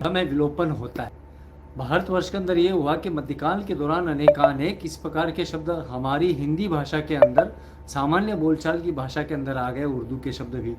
में विलोपन होता है। भारतवर्ष के अंदर ये हुआ कि मध्यकाल के दौरान अनेकानेक इस प्रकार के शब्द हमारी हिंदी भाषा के अंदर, सामान्य बोलचाल की भाषा के अंदर आ गए, उर्दू के शब्द भी।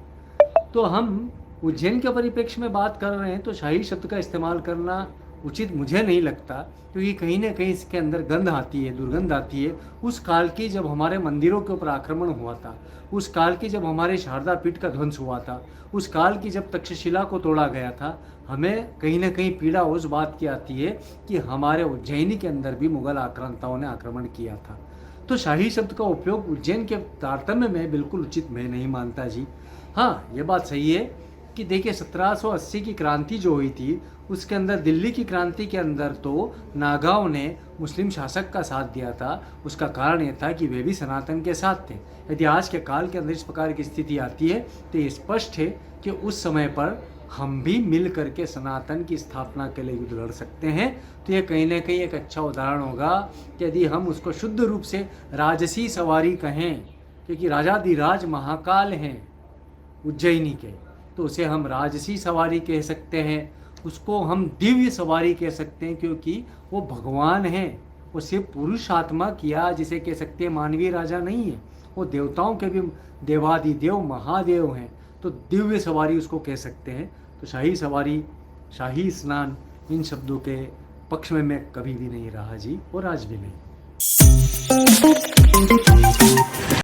तो हम उज्जैन के परिप्रेक्ष्य में बात कर रहे हैं तो शाही शब्द का इस्तेमाल करना उचित मुझे नहीं लगता, क्योंकि कहीं ना कहीं इसके अंदर गंध आती है, दुर्गंध आती है। उस काल की जब हमारे मंदिरों के ऊपर आक्रमण हुआ था, उस काल की जब हमारे शारदा पीठ का ध्वंस हुआ था, उस काल की जब तक्षशिला को तोड़ा गया था, हमें कहीं ना कहीं पीड़ा उस बात की आती है कि हमारे उज्जैनी के अंदर भी मुगल आक्रांताओं ने आक्रमण किया था। तो शाही शब्द का उपयोग उज्जैन के तारतम्य में बिल्कुल उचित मैं नहीं मानता जी। हाँ, ये बात सही है कि देखिए 1780 की क्रांति जो हुई थी, उसके अंदर दिल्ली की क्रांति के अंदर तो नागाओं ने मुस्लिम शासक का साथ दिया था। उसका कारण ये था कि वे भी सनातन के साथ थे। यदि आज के काल के अंदर इस प्रकार की स्थिति आती है तो ये स्पष्ट है कि उस समय पर हम भी मिल करके सनातन की स्थापना के लिए युद्ध लड़ सकते हैं। तो ये कहीं ना कहीं एक अच्छा उदाहरण होगा कि यदि हम उसको शुद्ध रूप से राजसी सवारी कहें, क्योंकि राजाधिराज महाकाल हैं उज्जैनी के, तो उसे हम राजसी सवारी कह सकते हैं। उसको हम दिव्य सवारी कह सकते हैं, क्योंकि वो भगवान हैं। वो सिर्फ पुरुष आत्मा किया जिसे कह सकते हैं, मानवीय राजा नहीं है। वो देवताओं के भी देवादिदेव महादेव हैं, तो दिव्य सवारी उसको कह सकते हैं। तो शाही सवारी, शाही स्नान, इन शब्दों के पक्ष में मैं कभी भी नहीं रहा जी, और आज भी नहीं।